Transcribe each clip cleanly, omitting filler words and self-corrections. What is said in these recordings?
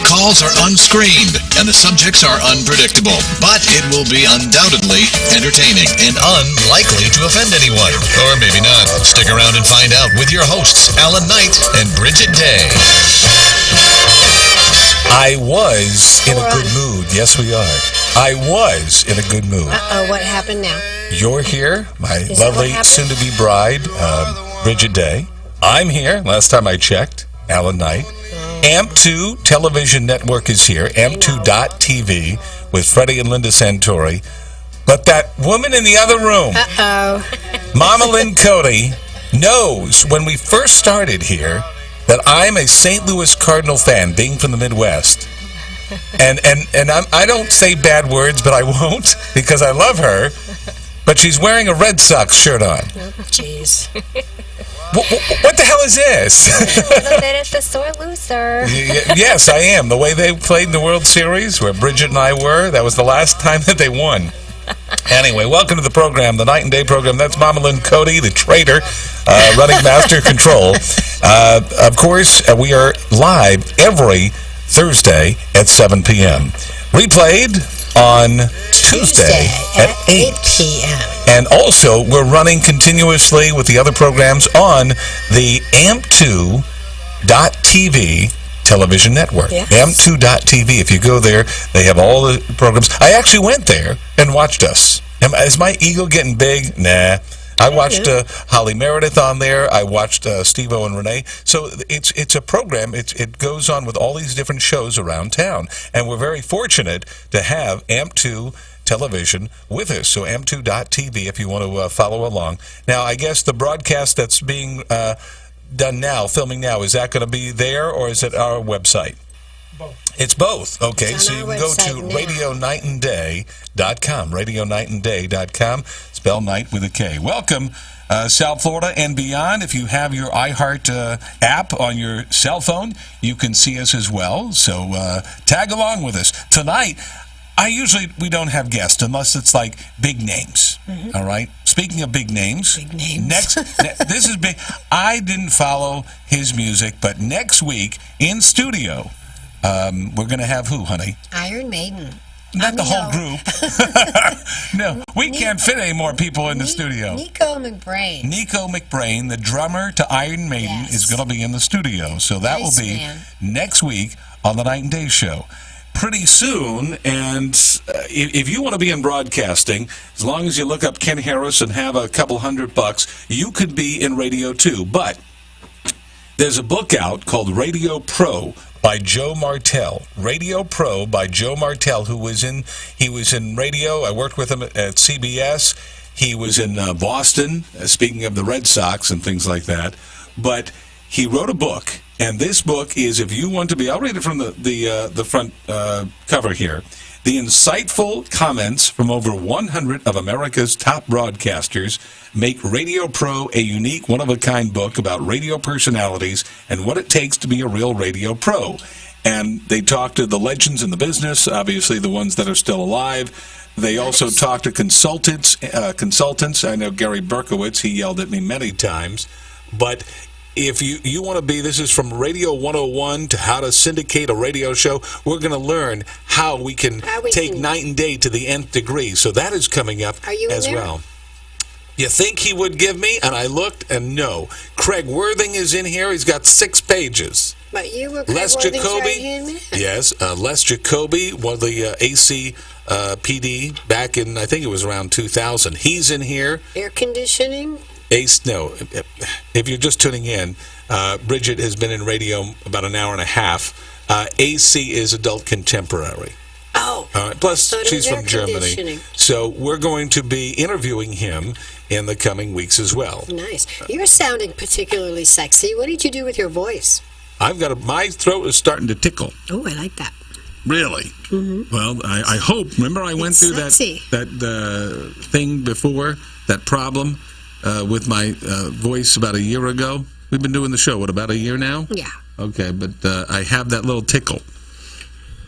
calls are unscreened and the subjects are unpredictable, but it will be undoubtedly entertaining and unlikely to offend anyone. Or maybe not. Stick around and find out with your hosts, Alan Knight and Bridget Day. I was in a good mood. Yes, we are. I was in a good mood. Uh-oh, what happened now? You're here, my lovely soon-to-be bride, Bridget Day. I'm here. Last time I checked, Alan Knight. AMP2 Television Network is here, AMP2.TV, with Freddie and Linda Santori. But that woman in the other room, Mama Lynn Cody, knows when we first started here that I'm a St. Louis Cardinal fan, being from the Midwest. And I don't say bad words, but I won't, because I love her. But she's wearing a Red Sox shirt on. Jeez. What the hell is this? Look at it, the sore loser. Yes, I am. The way they played in the World Series, where Bridget and I were, that was the last time that they won. Anyway, welcome to the program, the Night and Day program. That's Mama Lynn Cody, the traitor, running Master Control. Of course, we are live every Thursday at 7 p.m. Replayed on Tuesday at 8 p.m. And also, we're running continuously with the other programs on the AMP2.TV television network. Yes. AMP2.TV. If you go there, they have all the programs. I actually went there and watched us. Is my ego getting big? Nah. I watched Holly Meredith on there. I watched Steve-O and Renee. So it's a program. It goes on with all these different shows around town. And we're very fortunate to have AMP2 television with us. So AMP2.TV if you want to follow along. Now, I guess the broadcast that's being done now, filming now, is that going to be there or is it our website? Both. It's both. Okay, so you can go to RadioNightandDay.com. RadioNightandDay.com. Spell night with a K. Welcome, South Florida and beyond. If you have your iHeart app on your cell phone, you can see us as well. So tag along with us. Tonight, we don't have guests unless it's like big names. Mm-hmm. All right? Speaking of big names. This is big. I didn't follow his music, but next week in studio, we're going to have who, honey? Iron Maiden. Not the whole group. No, we can't fit any more people in the studio. Nico McBrain, the drummer to Iron Maiden, is going to be in the studio. So that will be next week on the Night and Day Show. Pretty soon, and if you want to be in broadcasting, as long as you look up Ken Harris and have a couple $100, you could be in radio too. But there's a book out called Radio Pro by Joe Martell. Radio Pro by Joe Martell, he was in radio. I worked with him at CBS. He was in Boston, speaking of the Red Sox and things like that. But he wrote a book, and this book is, if you want to be, I'll read it from the front cover here. The insightful comments from over 100 of America's top broadcasters make Radio Pro a unique, one-of-a-kind book about radio personalities and what it takes to be a real radio pro. And they talk to the legends in the business, obviously the ones that are still alive. They also talk to consultants. I know Gary Berkowitz, he yelled at me many times. But if you want to be, this is from Radio 101 to how to syndicate a radio show. We're going to learn how we can take Night and Day to the nth degree. So that is coming up as well. You think he would give me? And I looked, and no. Craig Worthing is in here. He's got 6 pages. But you were Les Jacoby. Yes, Les Jacoby, one of the AC PD back in, I think it was around 2000. He's in here. Air conditioning? No. If you're just tuning in, Bridget has been in radio about an hour and a half. AC is adult contemporary. Oh. All right. Plus, she's from Germany. So we're going to be interviewing him in the coming weeks as well. Nice. You're sounding particularly sexy. What did you do with your voice? My throat is starting to tickle. Oh, I like that. Really? Mm-hmm. Well, I hope. Remember I went through that thing before, that problem with my voice about a year ago? We've been doing the show, about a year now? Yeah. Okay, but I have that little tickle.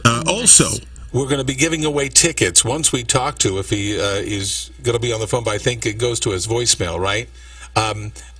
Also, we're going to be giving away tickets once we talk to, if he is going to be on the phone, but I think it goes to his voicemail, right?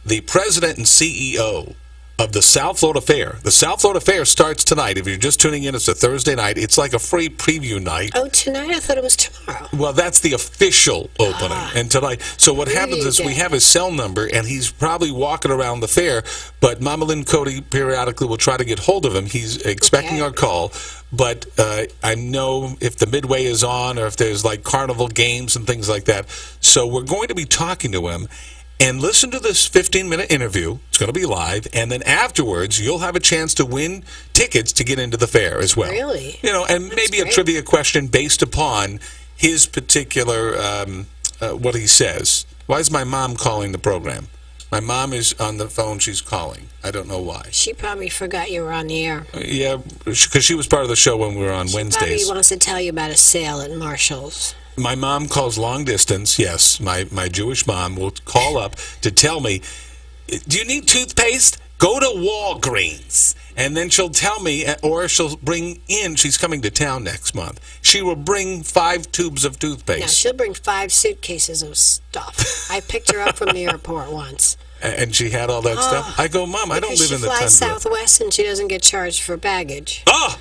The president and CEO of the South Florida Fair. The South Florida Fair starts tonight. If you're just tuning in, it's a Thursday night. It's like a free preview night. Oh, tonight? I thought it was tomorrow. Well, that's the official opening. And tonight, so what happens is we have his cell number, and he's probably walking around the fair, but Mama Lynn Cody periodically will try to get hold of him. He's expecting our call, but I know if the Midway is on or if there's like carnival games and things like that. So we're going to be talking to him. And listen to this 15-minute interview. It's going to be live. And then afterwards, you'll have a chance to win tickets to get into the fair as well. Really? You know, and maybe a trivia question based upon his particular, what he says. Why is my mom calling the program? My mom is on the phone. She's calling. I don't know why. She probably forgot you were on the air. Yeah, because she was part of the show when we were on Wednesdays. Probably wants to tell you about a sale at Marshall's. My mom calls long distance, yes. My Jewish mom will call up to tell me, do you need toothpaste? Go to Walgreens. And then she'll tell me, or she'll bring in, she's coming to town next month. She will bring 5 tubes of toothpaste. No, she'll bring 5 suitcases of stuff. I picked her up from the airport once. And she had all that stuff? I go, Mom, I don't live in the tundra. She flies Southwest and she doesn't get charged for baggage. Oh,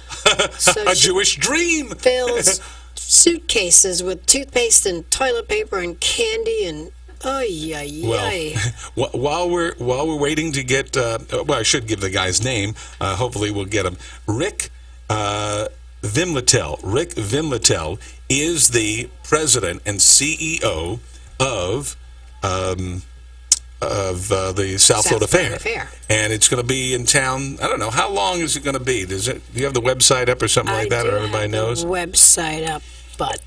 so a Jewish dream. Fills suitcases with toothpaste and toilet paper and candy and well, while we're waiting to get well, I should give the guy's name. Hopefully we'll get him. Rick Vimletel. Rick Vimletel is the president and CEO of the South Florida Fair. And it's going to be in town. I don't know, how long is it going to be? Do you have the website up or something like that, or everybody knows? Website up.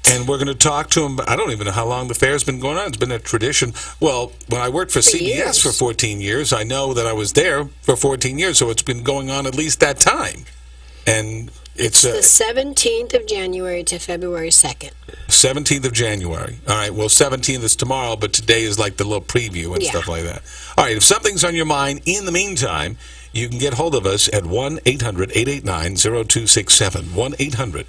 And we're going to talk to him. I don't even know how long the fair's been going on. It's been a tradition. Well, when I worked for CBS for 14 years, I know that I was there for 14 years, so it's been going on at least that time. And it's the 17th of January to February 2nd. 17th of January. All right, well, 17th is tomorrow, but today is like the little preview and stuff like that. All right, if something's on your mind in the meantime, you can get hold of us at 1-800-889-0267.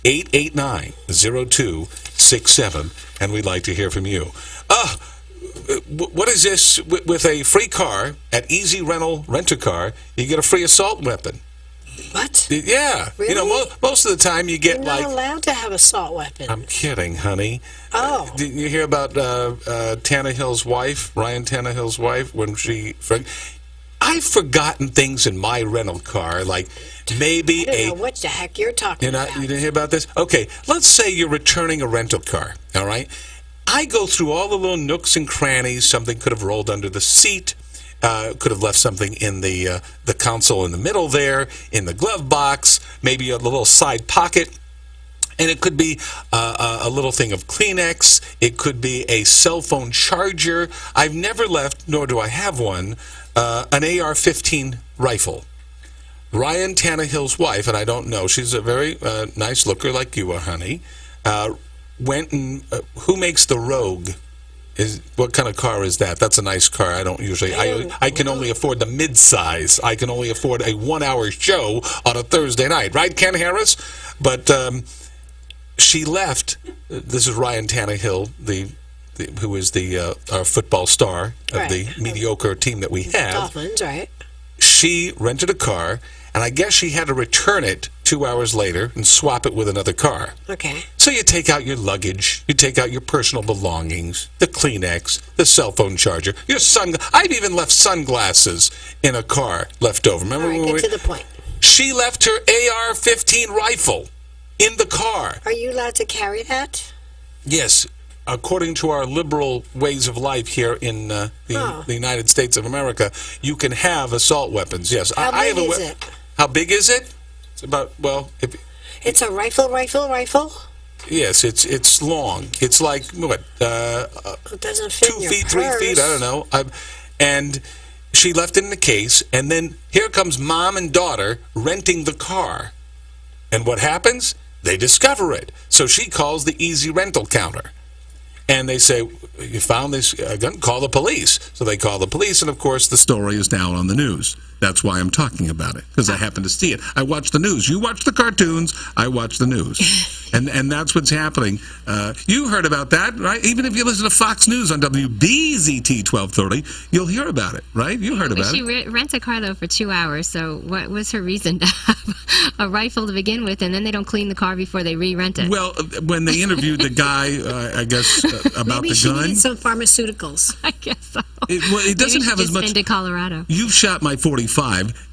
1-800-889-0267, and we'd like to hear from you. What is this? With a free car at Easy Rental Rent-A-Car, you get a free assault weapon. What? Yeah. Really? You know, most of the time you get You're not allowed to have assault weapons. I'm kidding, honey. Oh. Didn't you hear about Tannehill's wife, Ryan Tannehill's wife, when she... I've forgotten things in my rental car, like maybe I don't know what the heck you're talking about. You didn't hear about this? Okay, let's say you're returning a rental car, all right? I go through all the little nooks and crannies. Something could have rolled under the seat, could have left something in the console in the middle there, in the glove box, maybe a little side pocket. And it could be a little thing of Kleenex. It could be a cell phone charger. I've never left, nor do I have one, an AR-15 rifle. Ryan Tannehill's wife, and I don't know, she's a very nice looker like you are, honey, went and... who makes the Rogue? What kind of car is that? That's a nice car. I don't usually... I can only afford the mid-size. I can only afford a 1-hour show on a Thursday night. Right, Ken Harris? But... she left. This is Ryan Tannehill, who is our football star of the mediocre team that we have. Dolphins, right? She rented a car, and I guess she had to return it 2 hours later and swap it with another car. Okay. So you take out your luggage, you take out your personal belongings, the Kleenex, the cell phone charger, your I've even left sunglasses in a car left over. Remember All right, get to the point. She left her AR-15 rifle in the car. Are you allowed to carry that? Yes, according to our liberal ways of life here in the United States of America, you can have assault weapons. Yes, How big is it? How big is it? It's about it's a rifle. Yes, it's long. It's like what? It doesn't fit 2 in your feet, 3 feet. I don't know. And she left it in the case, and then here comes mom and daughter renting the car, and what happens? They discover it. So she calls the Easy Rental counter. and they say, you found this gun, call the police. So they call the police, and of course the story is now on the news. That's why I'm talking about it, because I happen to see it. I watch the news. You watch the cartoons, I watch the news. And that's what's happening. You heard about that, right? Even if you listen to Fox News on WBZT 1230, you'll hear about it, right? You heard about it. She rents a car, though, for 2 hours, so what was her reason to have a rifle to begin with, and then they don't clean the car before they re-rent it? Well, when they interviewed the guy, I guess, about Maybe the she gun. needs some pharmaceuticals. I guess so. It doesn't have as much. Been to Colorado. You've shot my 45.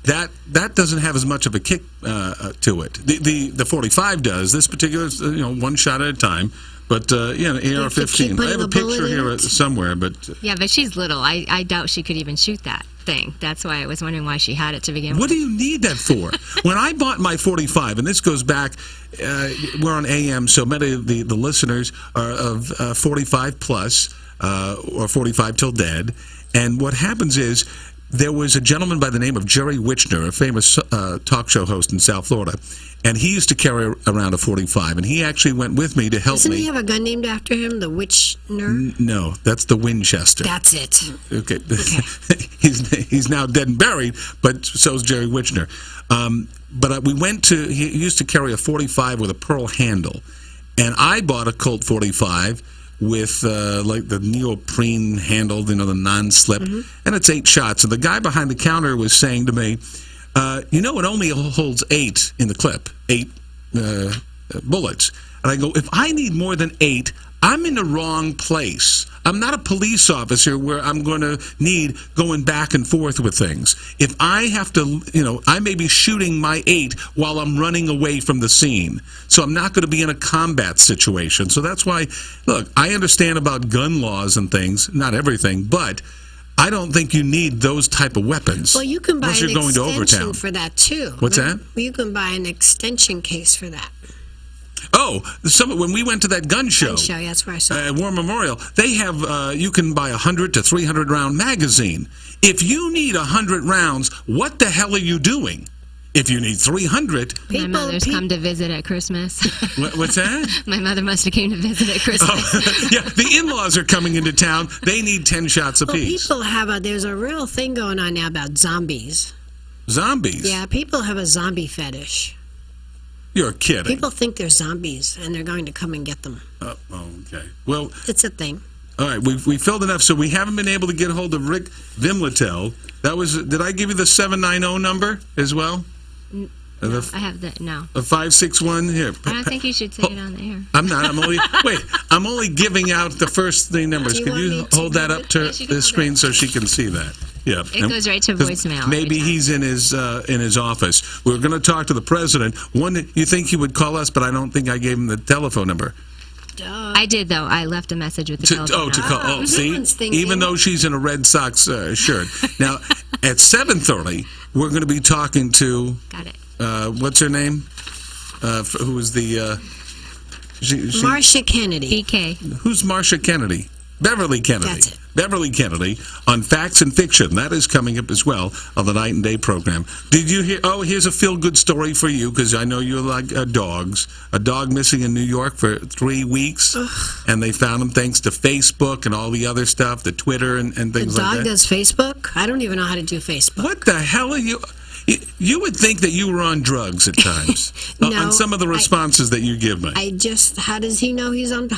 That doesn't have as much of a kick to it. The 45 does. This particular, one shot at a time. But AR-15. I have a picture here somewhere. But yeah, but she's little. I doubt she could even shoot that thing. That's why I was wondering why she had it to begin with. What do you need that for? When I bought my 45, and this goes back, we're on AM, so many of the listeners are of 45 plus. Or 45 till dead. And what happens is there was a gentleman by the name of Jerry Wichner, a famous talk show host in South Florida, and he used to carry around a 45, and he actually went with me to help Doesn't me. he have a gun named after him, the Wichner? No, that's the Winchester. That's it. Okay. He's now dead and buried, but so's Jerry Wichner. But we went to, he used to carry a 45 with a pearl handle, and I bought a Colt 45 with like the neoprene handle, the non-slip, and it's 8 shots. And the guy behind the counter was saying to me, it only holds 8 in the clip, 8 bullets. And I go, if I need more than 8, I'm in the wrong place. I'm not a police officer where I'm going to need going back and forth with things. If I have to, I may be shooting my 8 while I'm running away from the scene. So I'm not going to be in a combat situation. So that's why, look, I understand about gun laws and things, not everything, but I don't think you need those type of weapons. Well, you can buy unless an you're going to extension Overtown. for that, too. What's that? You can buy an extension case for that. Oh, when we went to that gun show, Yeah, that's where I saw it. War Memorial, they have, you can buy a 100 to 300 round magazine. If you need 100 rounds, what the hell are you doing? If you need 300... My mother's come to visit at Christmas. What's that? My mother must have came to visit at Christmas. Oh, yeah, the in-laws are coming into town. They need 10 shots apiece. Well, people there's a real thing going on now about zombies. Zombies? Yeah, people have a zombie fetish. You're kidding. People think they're zombies, and they're going to come and get them. Oh, okay. Well, it's a thing. All right, we filled enough, so we haven't been able to get a hold of Rick Vimletel. Did I give you the 790 number as well? No, I have that. No. A 561 here. I don't think you should say it on the air. I'm not. I'm only giving out the first 3 numbers. Can you hold that up to the screen so she can see that? Yeah. It goes right to voicemail. Maybe he's in his office. We're going to talk to the president. You think he would call us, but I don't think I gave him the telephone number. I did, though. I left a message with the telephone number. See? Even though she's in a Red Sox shirt. Now, at 7:30, we're going to be talking to... Got it. What's her name? Who was the... Marcia Kennedy. BK. Who's Marcia Kennedy? Beverly Kennedy. That's it. Beverly Kennedy on Facts and Fiction. That is coming up as well on the Night and Day program. Did you hear? Oh, here's a feel-good story for you, because I know you like dogs. A dog missing in New York for 3 weeks, and they found him thanks to Facebook and all the other stuff, the Twitter and things like that. The dog does Facebook? I don't even know how to do Facebook. What the hell are you... You would think that you were on drugs at times. No, on some of the responses that you give me. How does he know he's on,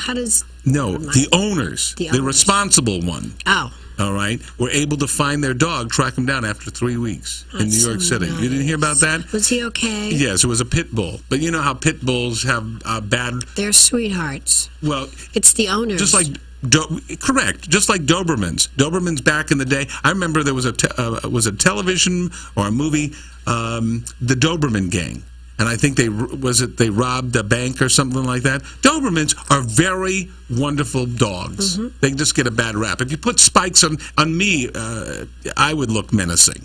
No, the owners, the responsible one. Oh. All right, were able to find their dog, track him down after 3 weeks in New York City. Nice. You didn't hear about that? Was he okay? Yes, it was a pit bull. But you know how pit bulls have bad... They're sweethearts. Well... It's the owners. Just like... Correct. Just like Dobermans. Dobermans back in the day. I remember there was a television or a movie, the Doberman Gang, and I think they robbed a bank or something like that. Dobermans are very wonderful dogs. Mm-hmm. They just get a bad rap. If you put spikes on me, I would look menacing.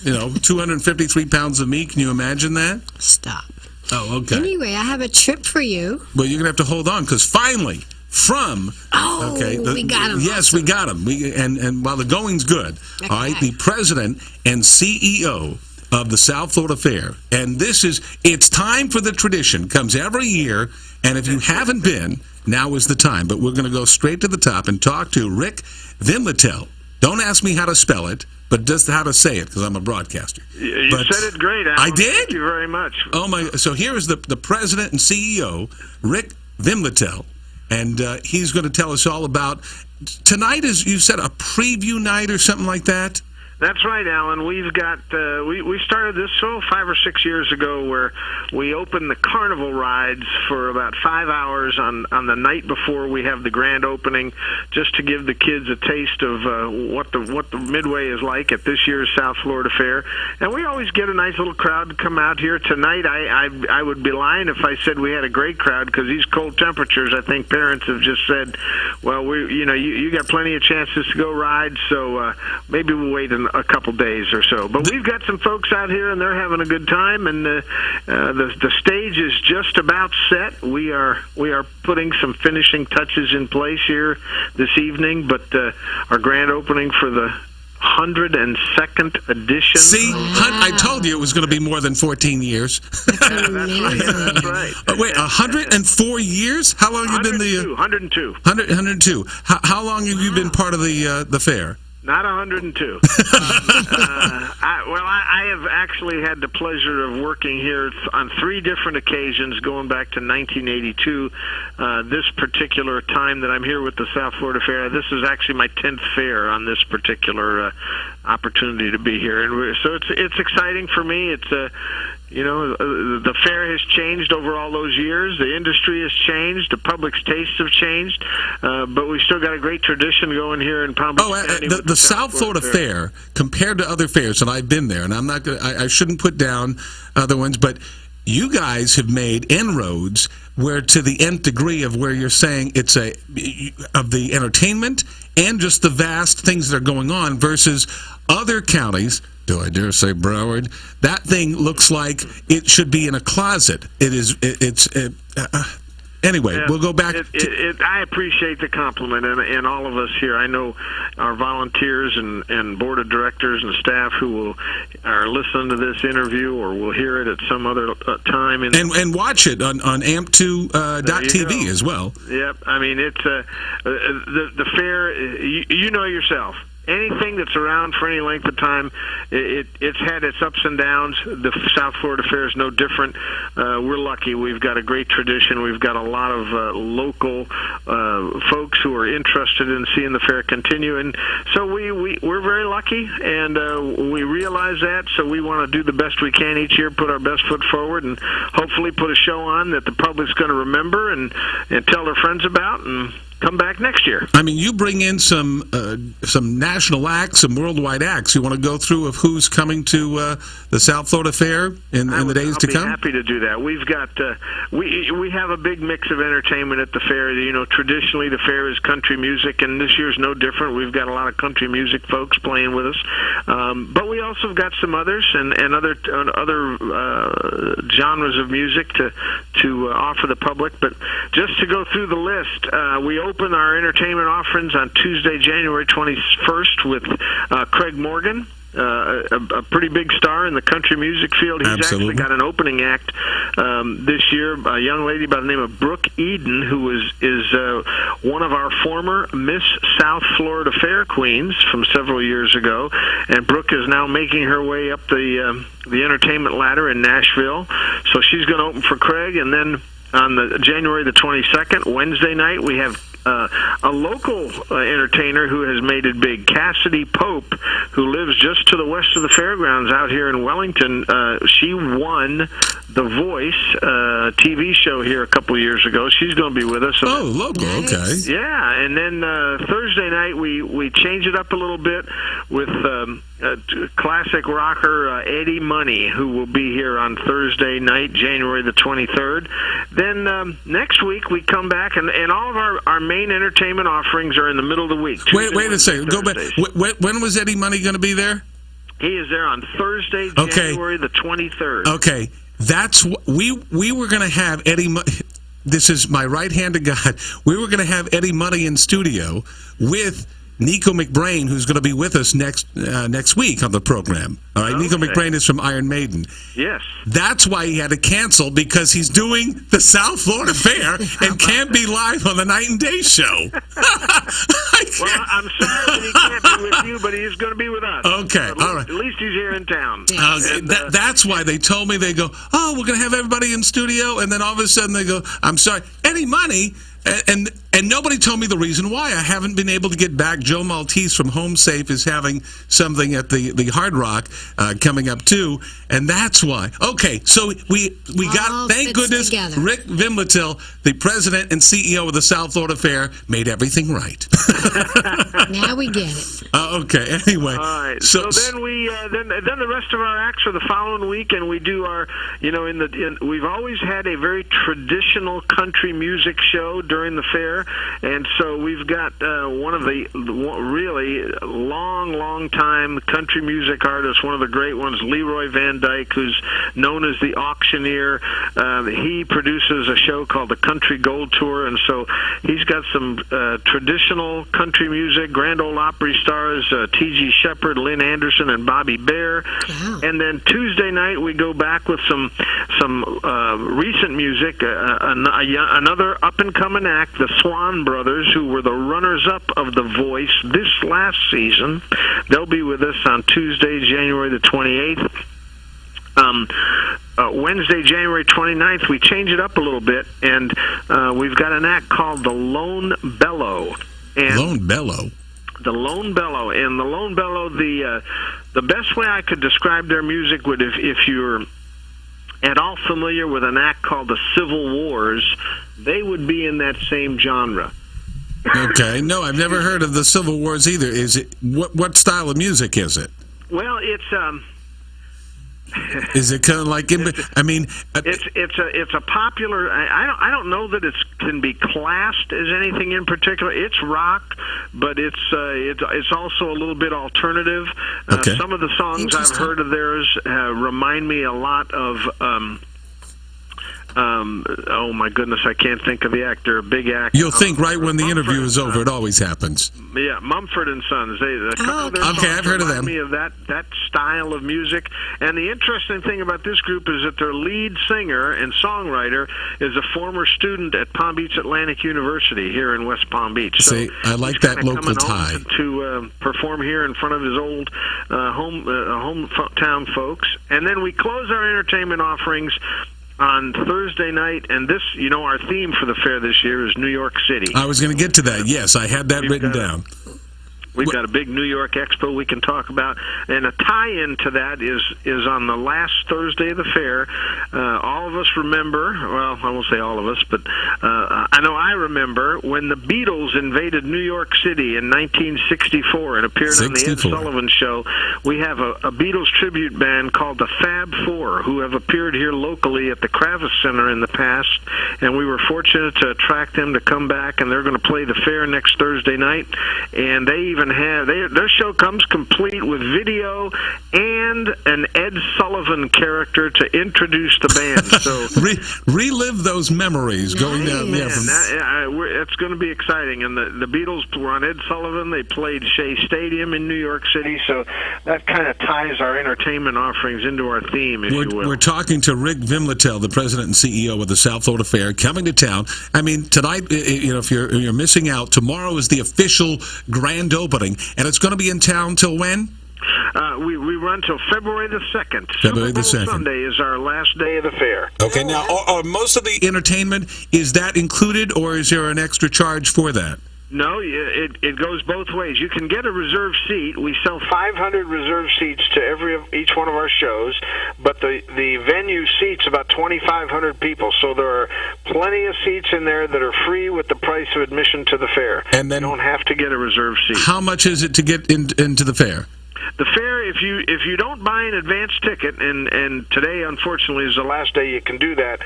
253 pounds of me. Can you imagine that? Stop. Oh, okay. Anyway, I have a trip for you. Well, you're gonna have to hold on, because finally. We got him. Yes, we got him. And while the going's good, all right, the president and CEO of the South Florida Fair. And it's time for the tradition. Comes every year, and if you haven't been, now is the time. But we're going to go straight to the top and talk to Rick Vimletel. Don't ask me how to spell it, but just how to say it, because I'm a broadcaster. You said it great, Alan. I did? Thank you very much. Oh, my. So here is the president and CEO, Rick Vimletel, and he's going to tell us all about... Tonight is, you said, a preview night or something like that? That's right, Alan. We've got we started this 5 or 6 years ago, where we opened the carnival rides for about 5 hours on the night before we have the grand opening, just to give the kids a taste of what the Midway is like at this year's South Florida Fair. And we always get a nice little crowd to come out here. Tonight, I would be lying if I said we had a great crowd, because these cold temperatures, I think parents have just said, well, you got plenty of chances to go ride, so maybe we'll wait a couple days or so. But we've got some folks out here, and they're having a good time, and the stage is just about set. We are putting some finishing touches in place here this evening, but our grand opening for the 102nd edition. See, I told you it was going to be more than 14 years. That's right. Wait, 104 years? How long have you been 102. 102. How long have you been part of the fair? Not 102. I have actually had the pleasure of working here on 3 different occasions going back to 1982. This particular time that I'm here with the South Florida Fair, this is actually my 10th fair on this particular opportunity to be here. And so it's exciting for me. It's the fair has changed over all those years. The industry has changed. The public's tastes have changed. But we still got a great tradition going here in Palm Beach County. The South Florida Fair, compared to other fairs, and I've been there, and I'm not gonna, I shouldn't put down other ones, but you guys have made inroads where, to the nth degree of where you're saying it's of the entertainment and just the vast things that are going on versus other counties. Do I dare say Broward? That thing looks like it should be in a closet. Anyway, yeah, we'll go back. I appreciate the compliment, and all of us here. I know our volunteers and board of directors and staff who are listening to this interview or will hear it at some other time. And watch it on amp2.tv as well. Yep. I mean, it's the fair. You know yourself. Anything that's around for any length of time, it's had its ups and downs. The South Florida Fair is no different. We're lucky. We've got a great tradition. We've got a lot of local folks who are interested in seeing the fair continue. And so we're very lucky, and we realize that. So we want to do the best we can each year, put our best foot forward, and hopefully put a show on that the public's going to remember and tell their friends about, and come back next year. I mean, you bring in some national acts, some worldwide acts. You want to go through of who's coming to the South Florida Fair in the days to come? I'll be happy to do that. We've got we have a big mix of entertainment at the fair. You know, traditionally the fair is country music, and this year's no different. We've got a lot of country music folks playing with us, but we also have got some others and other genres of music to offer the public. But just to go through the list, we open our entertainment offerings on Tuesday, January 21st with Craig Morgan, a pretty big star in the country music field. He's Absolutely. actually got an opening act this year, a young lady by the name of Brooke Eden, who is one of our former Miss South Florida Fair queens from several years ago, and Brooke is now making her way up the entertainment ladder in Nashville. So she's going to open for Craig, and then on January the 22nd, Wednesday night, we have a local entertainer who has made it big, Cassidy Pope, who lives just to the west of the fairgrounds out here in Wellington. She won The Voice TV show here a couple of years ago. She's going to be with us. Oh, local, okay. Yeah, and then Thursday night we change it up a little bit with classic rocker Eddie Money, who will be here on Thursday night, January the 23rd. Then next week we come back, and all of our main entertainment offerings are in the middle of the week. Wait a second. Go back. When was Eddie Money going to be there? He is there on Thursday, January the 23rd. Okay, that's we were going to have Eddie. This is my right hand to God. We were going to have Eddie Money in studio with Nico McBrain, who's going to be with us next week on the program. All right, Nico McBrain is from Iron Maiden. Yes. That's why he had to cancel, because he's doing the South Florida Fair and can't be live on the Night and Day show. Well, I'm sorry that he can't be with you, but he's going to be with us. Okay, all right. At least he's here in town. That's why they told me, they go, oh, we're going to have everybody in studio, and then all of a sudden they go, I'm sorry, any money? And nobody told me the reason why. I haven't been able to get back. Joe Maltese from Home Safe is having something at the Hard Rock coming up too, and that's why. Okay, so we got, thank goodness, together. Rick Vimletil, the president and CEO of the South Florida Fair, made everything right. Now we get it. Okay, anyway. All right. So then we then the rest of our acts are the following week, and we do our, we've always had a very traditional country music show during the fair, and so we've got one of the really long time country music artists, one of the great ones, Leroy Van Dyke, who's known as the Auctioneer. He produces a show called the Country Gold Tour, and so he's got some traditional country music, Grand Ole Opry stars, T.G. Shepherd, Lynn Anderson, and Bobby Bare. Wow. And then Tuesday night we go back with some recent music, another up-and-coming act, the Swan Brothers, who were the runners-up of The Voice this last season. They'll be with us on Tuesday, January the 28th. Wednesday, January 29th, we change it up a little bit, and we've got an act called The Lone Bellow. And Lone Bellow? The Lone Bellow. And the Lone Bellow, the best way I could describe their music would, if you're at all familiar with an act called the Civil Wars, they would be in that same genre. Okay. No, I've never heard of the Civil Wars either. Is it what style of music is it? Well, it's is it kind of like? it's a popular. I don't know that it can be classed as anything in particular. It's rock, but it's also a little bit alternative. Okay. Some of the songs I've heard of theirs remind me a lot of. Oh my goodness, I can't think of the actor. Big actor. You'll think right when the interview is over. It always happens. Yeah, Mumford and Sons. Okay, I've heard of them. Me of that style of music. And the interesting thing about this group is that their lead singer and songwriter is a former student at Palm Beach Atlantic University here in West Palm Beach. So see, I like that local tie. To perform here in front of his old hometown folks. And then we close our entertainment offerings on Thursday night, and this, our theme for the fair this year is New York City. I was going to get to that. Yes, I had that written down. We've got a big New York Expo we can talk about, and a tie-in to that is on the last Thursday of the fair. All of us remember, well, I won't say all of us, but I know I remember when the Beatles invaded New York City in 1964 and appeared on the Ed Sullivan Show. We have a Beatles tribute band called the Fab Four, who have appeared here locally at the Kravis Center in the past, and we were fortunate to attract them to come back, and they're going to play the fair next Thursday night, and they even have their show comes complete with video and an Ed Sullivan character to introduce the band. So relive those memories going down there. It's going to be exciting. And the Beatles were on Ed Sullivan. They played Shea Stadium in New York City. So that kind of ties our entertainment offerings into our theme, if you will. We're talking to Rick Vimletil, the president and CEO of the South Florida Fair, coming to town. I mean, tonight, if you're missing out, tomorrow is the official grand opening. And it's going to be in town till when? We run till February the 2nd. February the 2nd. Sunday is our last day of the fair. Okay, now, are most of the entertainment, is that included, or is there an extra charge for that? No, it goes both ways. You can get a reserved seat. We sell 500 reserved seats to each one of our shows, but the venue seats about 2,500 people, so there are plenty of seats in there that are free with the price of admission to the fair. And then you don't have to get a reserved seat. How much is it to get into the fair? The fair, if you don't buy an advance ticket, and today unfortunately is the last day you can do that.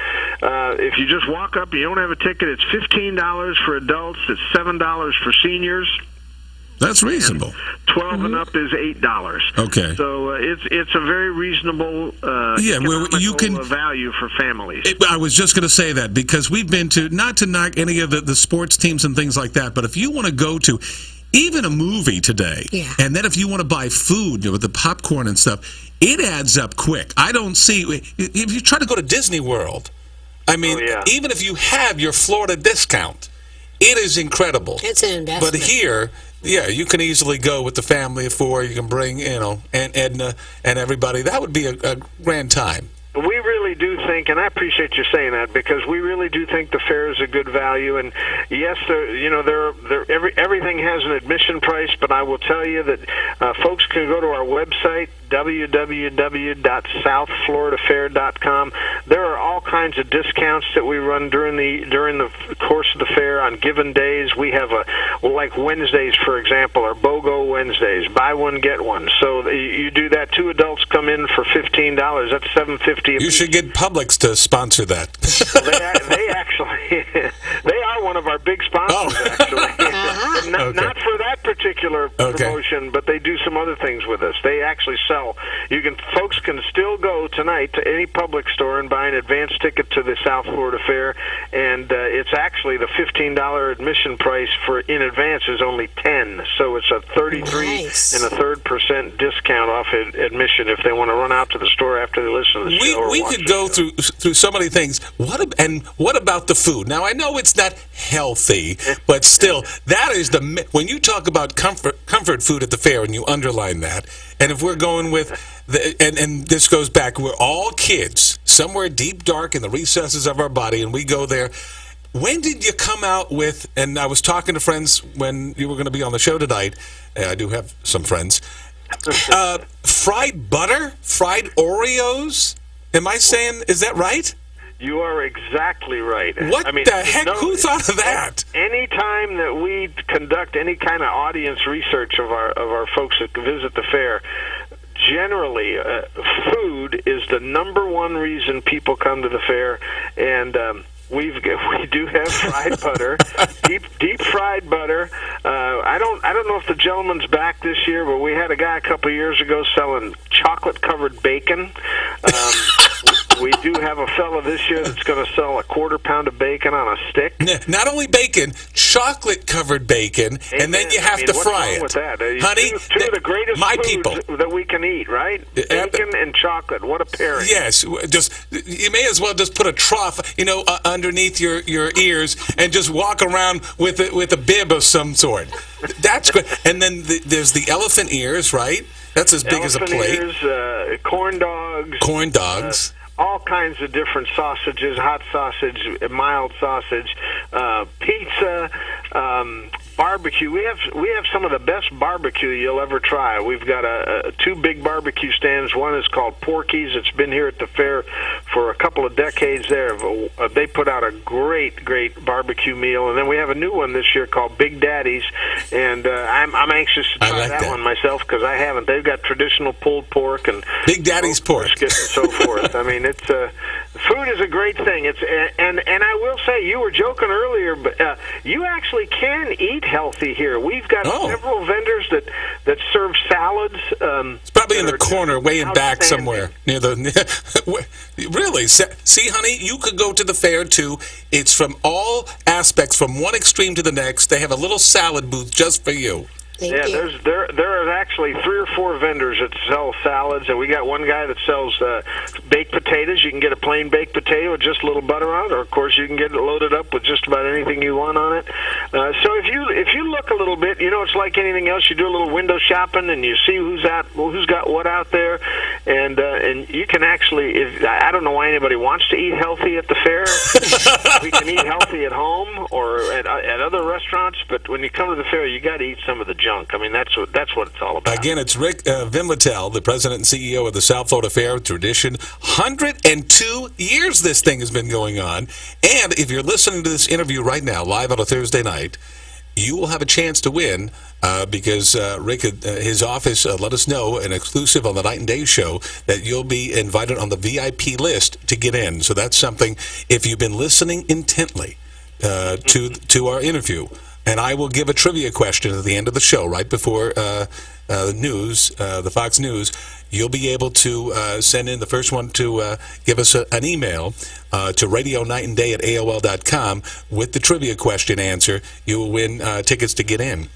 If you just walk up, you don't have a ticket. It's $15 for adults. It's $7 for seniors. That's reasonable. 12 and up is $8. Okay. So it's a very reasonable you can value for families. I was just going to say that because we've been to, not to knock any of the sports teams and things like that, but if you want to go to, even a movie today, and then if you want to buy food with the popcorn and stuff, it adds up quick. I don't see, if you try to go to Disney World, I mean, even if you have your Florida discount, it is incredible. It's an investment. But here, you can easily go with the family of 4. You can bring, Aunt Edna and everybody. That would be a grand time. We really do think, and I appreciate you saying that, because we really do think the fair is a good value. And yes, everything has an admission price, but I will tell you that folks can go to our website, www.southfloridafair.com. There are all kinds of discounts that we run during the course of the fair on given days. We have like Wednesdays, for example, are BOGO Wednesdays, buy one get one. So you do that. 2 adults come in for $15. That's $7.50. You should get Publix to sponsor that. They actually, they are one of our big sponsors, actually. Not for that particular promotion, but they do some other things with us. They actually sell. Folks can still go tonight to any Publix store and buy an advance ticket to the South Florida Fair, and it's actually the $15 admission price in advance is only $10, so it's a 33% discount off admission if they want to run out to the store after they listen to the show. We could go through so many things. What about the food? Now, I know it's not healthy, but still, that is when you talk about comfort food at the fair, and you underline that, and if we're going with, and this goes back, we're all kids, somewhere deep, dark in the recesses of our body, and we go there. When did you come out with, and I was talking to friends when you were going to be on the show tonight, I do have some friends, fried butter, fried Oreos? Am I saying, is that right? You are exactly right. What the heck? Who thought of that? Any time that we conduct any kind of audience research of our folks that visit the fair, generally, food is the number one reason people come to the fair, and we do have fried butter, deep fried butter. I don't know if the gentleman's back this year, but we had a guy a couple of years ago selling chocolate covered bacon. We do have a fellow this year that's going to sell a 1/4 pound of bacon on a stick. Not only bacon, chocolate-covered bacon, and then you have to fry it. What's wrong with that? Honey, two of the greatest foods that we can eat, right? Bacon and chocolate. What a pairing. Yes, you may as well just put a trough, underneath your ears, and just walk around with a bib of some sort. That's good. And then there's the elephant ears, right? That's as big as a plate. Ears, corn dogs. Corn dogs. All kinds of different sausages, hot sausage, mild sausage, pizza, barbecue. We have some of the best barbecue you'll ever try. We've got 2 big barbecue stands. One is called Porky's. It's been here at the fair for a couple of decades there. They put out a great barbecue meal. And then we have a new one this year called Big Daddy's. And I'm anxious to try that one myself because I haven't. They've got traditional pulled pork and Big Daddy's pork and so forth. I mean, it's food is a great thing. And I will say, you were joking earlier, but you actually can eat healthy here. We've got several vendors that serve salads. It's probably in the corner, way in back somewhere near the. Really, see, honey, you could go to the fair too. It's from all aspects, from one extreme to the next. They have a little salad booth just for you. There are actually 3 or 4 vendors that sell salads, and we got one guy that sells baked potatoes. You can get a plain baked potato with just a little butter on it, or of course you can get it loaded up with just about anything you want on it. So if you look a little bit, it's like anything else. You do a little window shopping, and you see who's got what out there, and you can actually. I don't know why anybody wants to eat healthy at the fair. We can eat healthy at home or at other restaurants, but when you come to the fair, you got to eat some of the junk. I mean, that's what it's all about. Again, it's Rick Vinlatel, the president and CEO of the South Florida Fair Tradition. 102 years this thing has been going on. And if you're listening to this interview right now, live on a Thursday night, you will have a chance to win because Rick, his office, let us know, an exclusive on the Night and Day show, that you'll be invited on the VIP list to get in. So that's something, if you've been listening intently to our interview, and I will give a trivia question at the end of the show, right before the news, the Fox News. You'll be able to send in the first one to give us an email to radionightandday@AOL.com with the trivia question answer. You will win tickets to get in.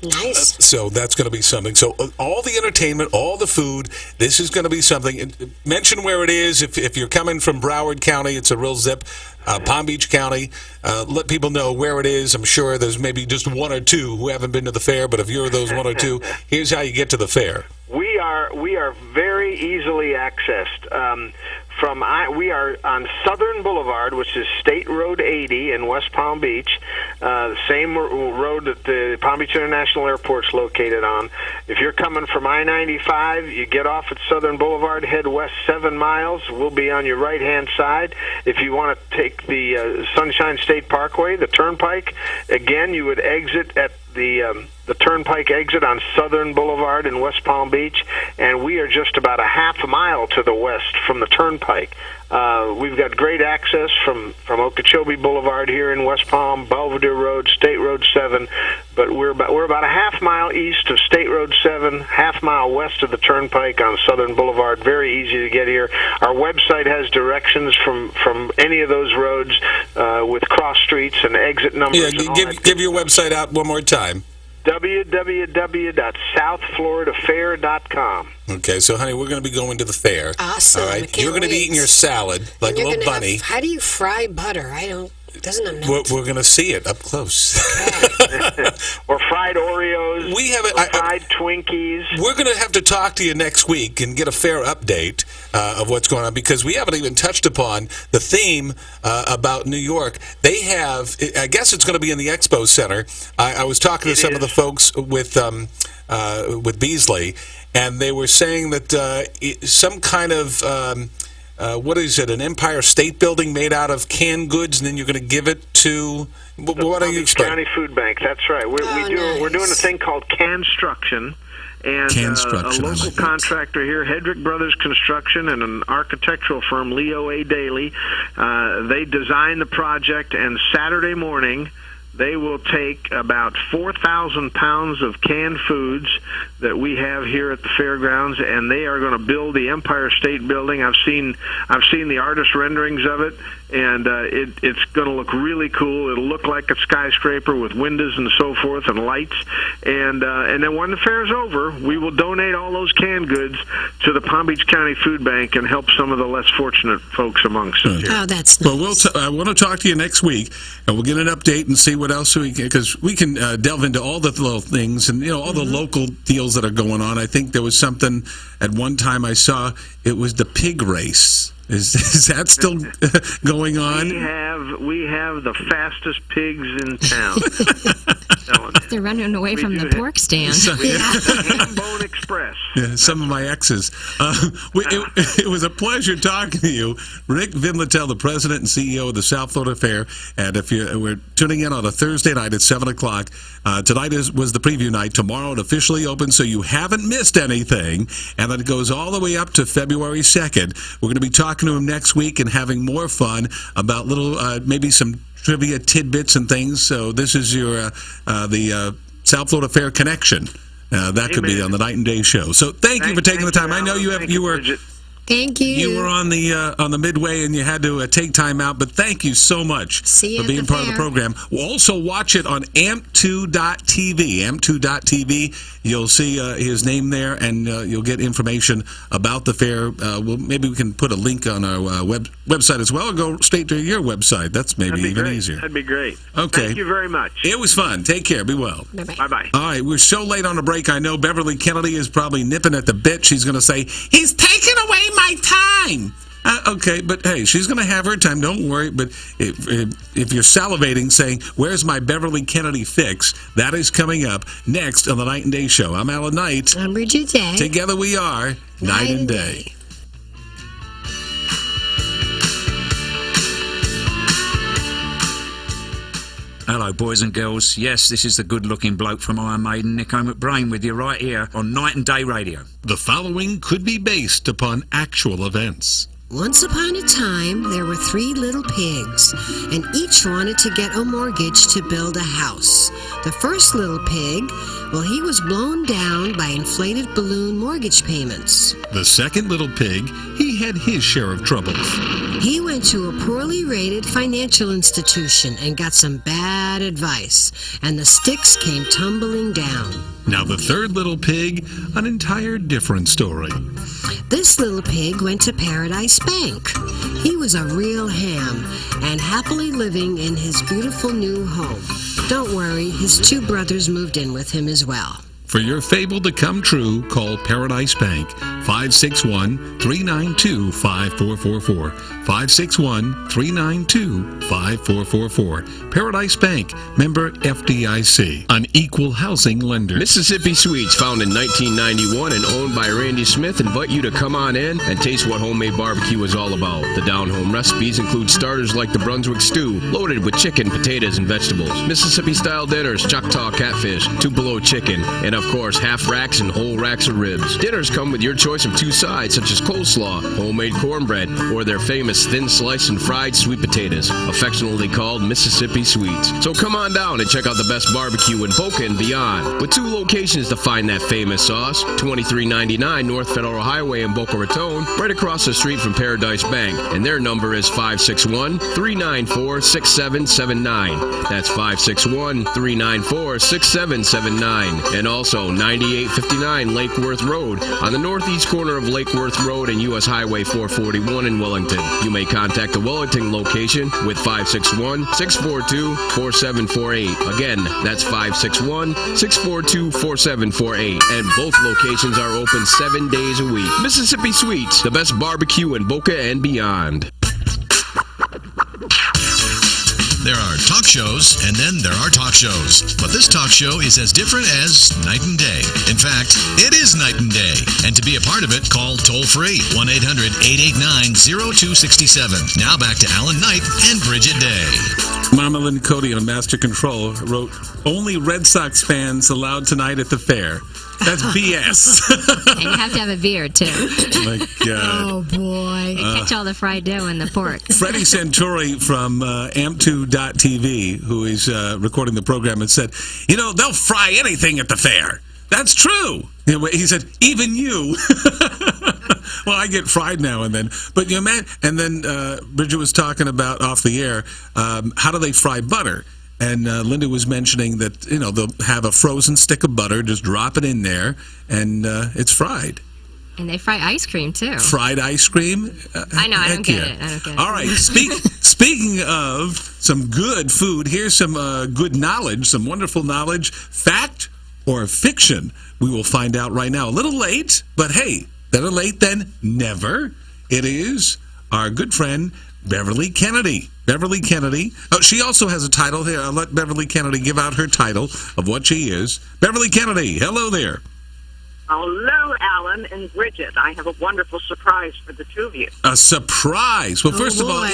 Nice. So that's going to be something. So all the entertainment, all the food, this is going to be something. Mention where it is. If you're coming from Broward County, it's a real zip. Palm Beach County, let people know where it is. I'm sure there's maybe just one or two who haven't been to the fair, but if you're those one or two, here's how you get to the fair. We are very easily accessed. We are on Southern Boulevard, which is State Road 80 in West Palm Beach, the same road that the Palm Beach International Airport's located on. If you're coming from I-95, you get off at Southern Boulevard, head west 7 miles. We'll be on your right-hand side. If you want to take the Sunshine State Parkway, the Turnpike, again, you would exit at the Turnpike exit on Southern Boulevard in West Palm Beach, and we are just about a half a mile to the west from the Turnpike. We've got great access from Okeechobee Boulevard here in West Palm, Belvedere Road, State Road 7, but we're about a half mile east of State Road 7, half mile west of the Turnpike on Southern Boulevard. Very easy to get here. Our website has directions from any of those roads with cross streets and exit numbers. Yeah, give your website out one more time. www.southfloridafair.com. Okay, so honey, we're going to be going to the fair. Awesome. All right, you're going to be eating your salad like a little bunny. How do you fry butter? Doesn't it melt? We're going to see it up close. Or fried Oreos. We have fried Twinkies. We're going to have to talk to you next week and get a fair update of what's going on, because we haven't even touched upon the theme about New York. They have, I guess it's going to be in the Expo Center. I was talking to some of the folks with Beasley, and they were saying that some kind of what is it? An Empire State Building made out of canned goods, and then you're going to give it to what are you explaining? County Food Bank. That's right. We're doing a thing called Canstruction. And a local contractor here, Hedrick Brothers Construction, and an architectural firm, Leo A. Daly, they designed the project, and Saturday morning they will take about 4,000 pounds of canned foods that we have here at the fairgrounds, and they are going to build the Empire State Building. I've seen the artist renderings of it, and it's going to look really cool. It'll look like a skyscraper with windows and so forth and lights. And then when the fair's over, we will donate all those canned goods to the Palm Beach County Food Bank and help some of the less fortunate folks amongst us here. Oh, that's nice. Well, I want to talk to you next week, and we'll get an update and see what else we can, because we can delve into all the little things and all the local deals that are going on. I think there was something at one time I saw. It was the pig race. Is that still going on? We have the fastest pigs in town. They're running away from the pork stand. Bone Express. Yeah, some of my exes. It was a pleasure talking to you, Rick Vinlatel, the president and CEO of the South Florida Fair. And if we're tuning in on a Thursday night at 7 o'clock, tonight was the preview night. Tomorrow it officially opens, so you haven't missed anything. And then it goes all the way up to February 2nd. We're going to be talking to him next week and having more fun about little, maybe some trivia tidbits and things. So this is your the South Florida Fair connection. That could be on the Night and Day show. So thank you for taking the time. I know you were. Thank you. You were on the midway and you had to take time out, but thank you so much for being part of the program. We'll also watch it on amp2.tv. amp2.tv. You'll see his name there, and you'll get information about the fair. Maybe we can put a link on our website as well, or go straight to your website. That's maybe even easier. That'd be great. Okay. Thank you very much. It was fun. Take care. Be well. Bye-bye. All right, we're so late on the break. I know Beverly Kennedy is probably nipping at the bit. She's going to say, he's taking away my time. Okay, but hey, she's going to have her time. Don't worry. But if you're salivating saying, where's my Beverly Kennedy fix, that is coming up next on the Night and Day Show. I'm Alan Knight. I'm Bridget Day. Together we are Night and Day. Hello, boys and girls. Yes, this is the good-looking bloke from Iron Maiden, Nico McBrain, with you right here on Night and Day Radio. The following could be based upon actual events. Once upon a time, there were 3 little pigs, and each wanted to get a mortgage to build a house. The first little pig, well, he was blown down by inflated balloon mortgage payments. The second little pig, he had his share of troubles. He went to a poorly rated financial institution and got some bad advice, and the sticks came tumbling down. Now the third little pig, an entire different story. This little pig went to Paradise Bank. He was a real ham and happily living in his beautiful new home. Don't worry, his two brothers moved in with him as well. For your fable to come true, call Paradise Bank, 561-392-5444. 561-392-5444. Paradise Bank, member FDIC, an equal housing lender. Mississippi Sweets, found in 1991 and owned by Randy Smith, invite you to come on in and taste what homemade barbecue is all about. The down-home recipes include starters like the Brunswick stew, loaded with chicken, potatoes, and vegetables. Mississippi-style dinners, Choctaw catfish, Tupelo chicken, and of course, half racks and whole racks of ribs. Dinners come with your choice of two sides, such as coleslaw, homemade cornbread, or their famous thin sliced and fried sweet potatoes, affectionately called Mississippi Sweets. So come on down and check out the best barbecue in Boca and beyond. With two locations to find that famous sauce, 2399 North Federal Highway in Boca Raton, right across the street from Paradise Bank. And their number is 561-394-6779. That's 561-394-6779. And also 9859 Lake Worth Road on the northeast corner of Lake Worth Road and U.S. Highway 441 in Wellington. You may contact the Wellington location with 561-642-4748. Again, that's 561-642-4748. And both locations are open 7 days a week. Mississippi Sweets, the best barbecue in Boca and beyond. There are talk shows, and then there are talk shows. But this talk show is as different as night and day. In fact, it is night and day. And to be a part of it, call toll-free 1-800-889-0267. Now back to Alan Knight and Bridget Day. Mama Lynn Cody on Master Control wrote, "Only Red Sox fans allowed tonight at the fair." That's BS. And you have to have a beard, too. My God. Oh, boy. They catch all the fried dough and the pork. Freddie Santori from Amp2.tv, who is recording the program, and said, they'll fry anything at the fair. That's true. He said, even you. Well, I get fried now and then. But and then Bridget was talking about off the air, how do they fry butter? And Linda was mentioning that, they'll have a frozen stick of butter, just drop it in there, and it's fried. And they fry ice cream, too. Fried ice cream? I know, I don't get it. All right, speaking of some good food, here's some good knowledge, some wonderful knowledge. Fact or fiction? We will find out right now. A little late, but hey, better late than never. It is our good friend, Beverly Kennedy. Beverly Kennedy. Oh, she also has a title here. I'll let Beverly Kennedy give out her title of what she is. Beverly Kennedy, hello there. Hello, Alan and Bridget. I have a wonderful surprise for the two of you. A surprise. Well, first of all,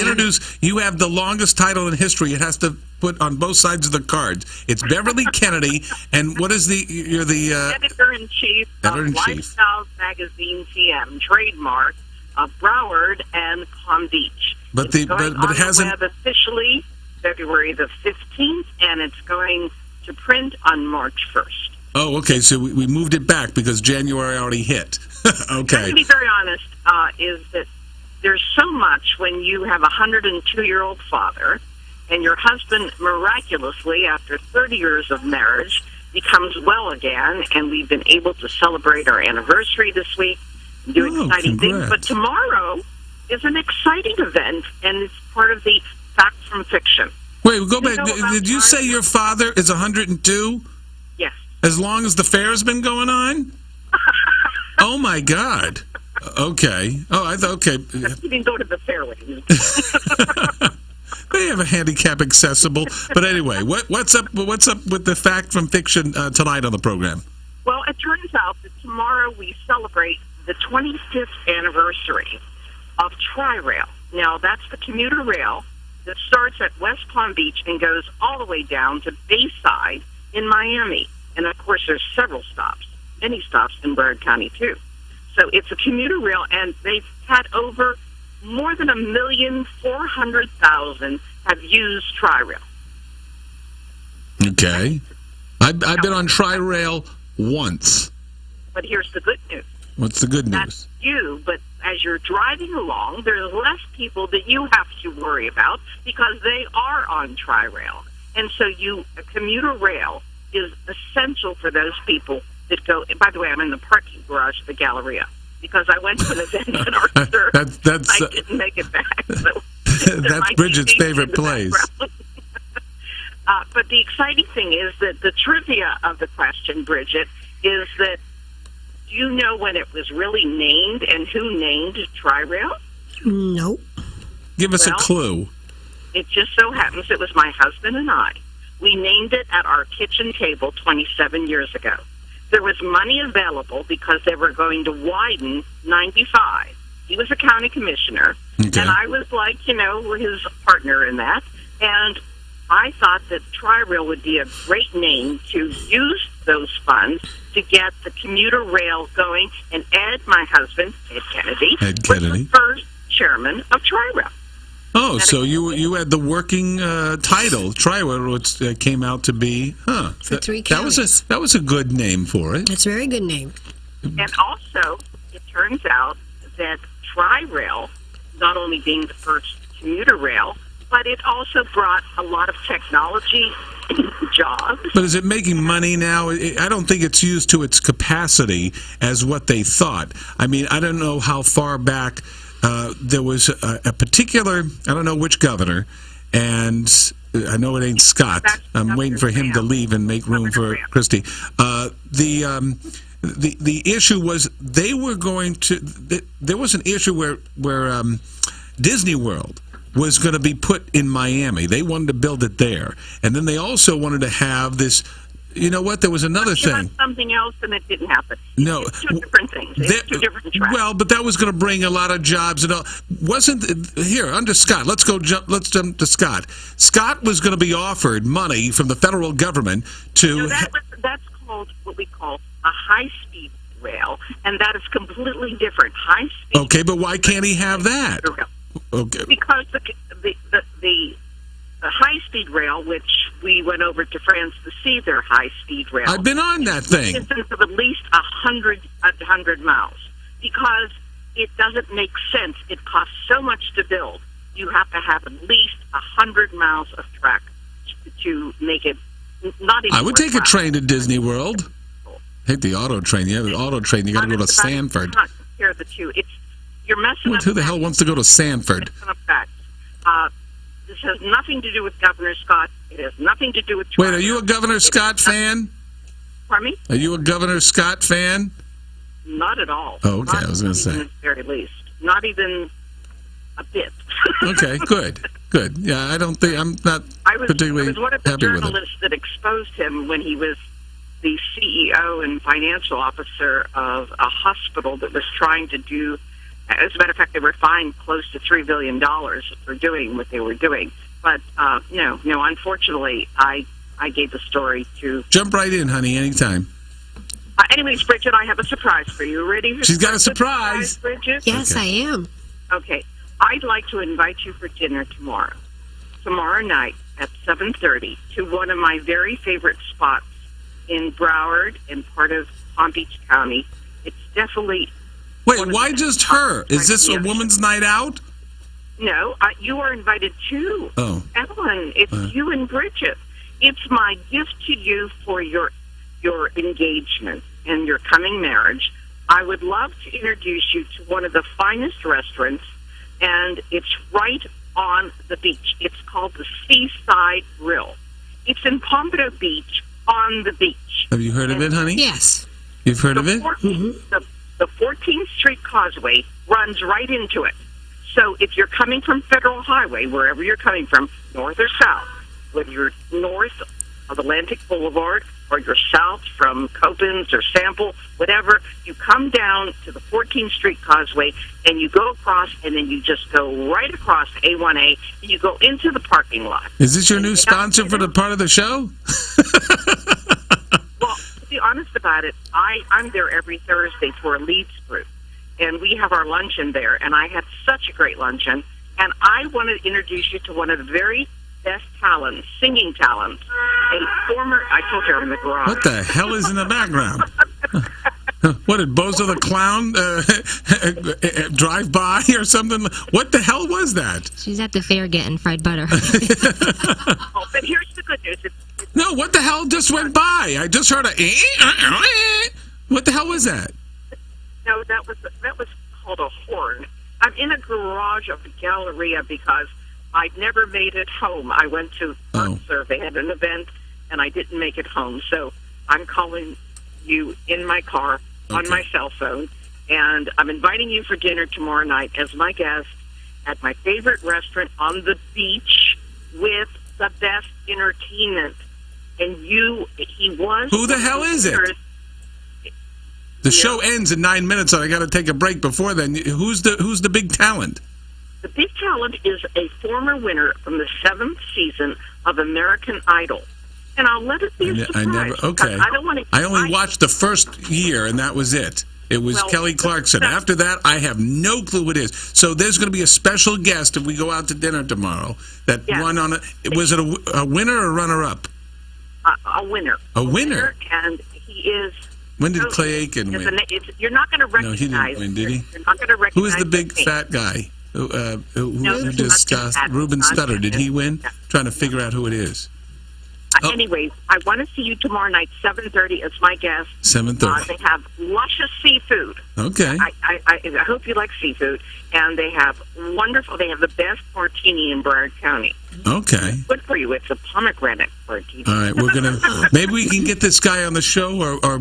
you have the longest title in history. It has to put on both sides of the cards. It's Beverly Kennedy, and what is you're the... Editor-in-Chief of Lifestyle Magazine TM, trademark of Broward and Palm Beach. But it hasn't... Web officially February the 15th, and it's going to print on March 1st. Oh, okay, so we moved it back because January already hit. Okay. To be very honest, is that there's so much when you have a 102-year-old father and your husband miraculously, after 30 years of marriage, becomes well again, and we've been able to celebrate our anniversary this week and do exciting things. But tomorrow is an exciting event, and it's part of the Fact from Fiction. Wait, go back. Did you say your father is 102? Yes. As long as the fair's been going on? Oh, my God. Okay. Oh, I thought, okay. You didn't go to the fair with me. They have a handicap accessible. But anyway, what's up with the Fact from Fiction tonight on the program? Well, it turns out that tomorrow we celebrate the 25th anniversary of Tri-Rail. Now, that's the commuter rail that starts at West Palm Beach and goes all the way down to Bayside in Miami. And, of course, there's several stops, many stops in Broward County, too. So it's a commuter rail, and they've had over more than 1,400,000 have used Tri-Rail. Okay. I've been on Tri-Rail once. But here's the good news. What's the good news? That's you, but as you're driving along, there's less people that you have to worry about because they are on Tri-Rail. And so a commuter rail is essential for those people that go. By the way, I'm in the parking garage of the Galleria because I went to an event in Arthur. I didn't make it back. So that's Bridget's favorite place. But the exciting thing is that the trivia of the question, Bridget, is that do you know when it was really named and who named Tri-Rail? Nope. Give us a clue. It just so happens it was my husband and I. We named it at our kitchen table 27 years ago. There was money available because they were going to widen 95. He was a county commissioner, and I was like, his partner in that. And I thought that Tri-Rail would be a great name to use those funds to get the commuter rail going. And Ed, my husband, Ed Kennedy, was the first chairman of Tri-Rail. Oh, so you had the working title, Tri-Rail, which came out to be, for 3 counties. That was a good name for it. That's a very good name. And also, it turns out that Tri-Rail, not only being the first commuter rail, but it also brought a lot of technology jobs. But is it making money now? I don't think it's used to its capacity as what they thought. I mean, I don't know how far back there was a particular, I don't know which governor, and I know it ain't Scott. I'm waiting for him to leave and make room for Christie. The issue was they were going to. There was an issue where Disney World was going to be put in Miami. They wanted to build it there, and then they also wanted to have this. You know what? There was another thing. Something else, and it didn't happen. No, it's 2 different things. It's 2 different tracks. Well, but that was going to bring a lot of jobs and all. Wasn't here under Scott? Let's jump to Scott. Scott was going to be offered money from the federal government to. No, that's called what we call a high-speed rail, and that is completely different. High-speed. Okay, but why can't he have that? Okay. Because the high-speed rail, which we went over to France to see their high-speed rail. I've been on that thing. Distance of at least 100 miles, because it doesn't make sense. It costs so much to build. You have to have at least 100 miles of track to make it. Not even. I would take a train to Disney World. Hate the auto train. You have the auto train. You got to go to Sanford. Not compare the two. You're messing up. Who the hell wants to go to Sanford? This has nothing to do with Governor Scott. It has nothing to do with. Wait, are you a Governor Scott fan? Pardon me? Are you a Governor Scott fan? Not at all. Oh, okay. I was going to say. At the very least, not even a bit. Okay, good. Yeah, I don't think I'm not particularly happy with it. I was one of the journalists that exposed him when he was the CEO and financial officer of a hospital that was trying to do. As a matter of fact, they were fined close to $3 billion for doing what they were doing. But no. Unfortunately, I gave the story to. Jump right in, honey, anytime. Anyways, Bridget, I have a surprise for you. Ready? She's got a surprise, Bridget. Yes, I am. Okay, I'd like to invite you for dinner tomorrow night at 7:30 to one of my very favorite spots in Broward and part of Palm Beach County. It's definitely. Wait, why just her? Is this a woman's night out? No, you are invited too. Oh. Ellen, it's you and Bridget. It's my gift to you for your engagement and your coming marriage. I would love to introduce you to one of the finest restaurants, and it's right on the beach. It's called the Seaside Grill. It's in Pompano Beach on the beach. Have you heard of it, honey? Yes. You've heard of it? The 14th Street Causeway runs right into it. So if you're coming from Federal Highway, wherever you're coming from, north or south, whether you're north of Atlantic Boulevard or you're south from Copens or Sample, whatever, you come down to the 14th Street Causeway and you go across, and then you just go right across A1A and you go into the parking lot. Is this your new sponsor for the part of the show? Well, to be honest about it, I'm there every Thursday for a leads group, and we have our luncheon there, and I had such a great luncheon, and I want to introduce you to one of the very best talents, singing talents, I told you I'm in the garage. What the hell is in the background? What, did Bozo the Clown drive by or something? What the hell was that? She's at the fair getting fried butter. Oh, but here's the good news. No, what the hell just went by? I just heard a... What the hell was that? No, that was called a horn. I'm in a garage of the Galleria because I'd never made it home. I went to Arthur. They had an event, and I didn't make it home. So I'm calling you in my car on my cell phone, and I'm inviting you for dinner tomorrow night as my guest at my favorite restaurant on the beach with the best entertainment. And he was... Who the hell is it? The show ends in 9 minutes, and I got to take a break before then. Who's the big talent? The big talent is a former winner from the 7th season of American Idol. And I'll let it be a surprise. I only watched the first year, and that was it. It was Kelly Clarkson. After that, I have no clue who it is. So there's going to be a special guest if we go out to dinner tomorrow. That won on was it a winner or runner-up? A winner. A winner? And he is... When did Clay Aiken win? You're not going to recognize... No, he didn't win, did he? You're not going to recognize... Who is the big fat guy? Ruben Studdard. Did he win? Trying to figure out who it is. Anyways, I want to see you tomorrow night, 7:30 as my guest. 7:30. They have luscious seafood. Okay. I hope you like seafood. And they have they have the best martini in Broward County. Okay. Good for you. It's a pomegranate martini. All right, we're going to... Maybe we can get this guy on the show, or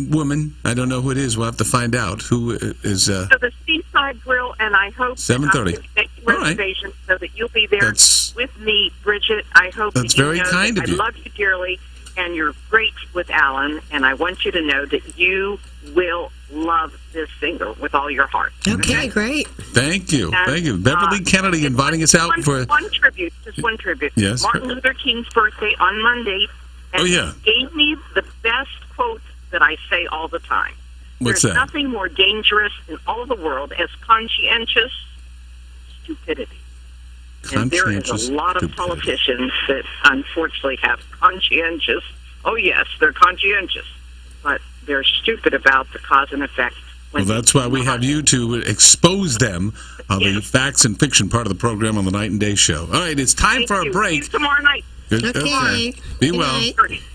woman. I don't know who it is. We'll have to find out who is... So the Seaside Grill, and I hope... 7:30. Make reservations so that you'll be there with me, Bridget. I hope that's very kind of you. I love you dearly, and you're great with Alan, and I want you to know that you will love this singer with all your heart. Okay, great. Thank you. Thank you. Beverly Kennedy inviting us out for... One tribute. Just one tribute. Yes. Martin Luther King's birthday on Monday. And he gave me the best quote that I say all the time. What's There's that? nothing more dangerous in all the world as conscientious stupidity. And there is a lot of politicians that unfortunately have conscientious... Oh, yes, they're conscientious. But they're stupid about the cause and effect. Well, that's why we have you to expose them on the facts and fiction part of the program on the Night and Day Show. All right, it's time for a break. See you tomorrow night. Okay. Be well.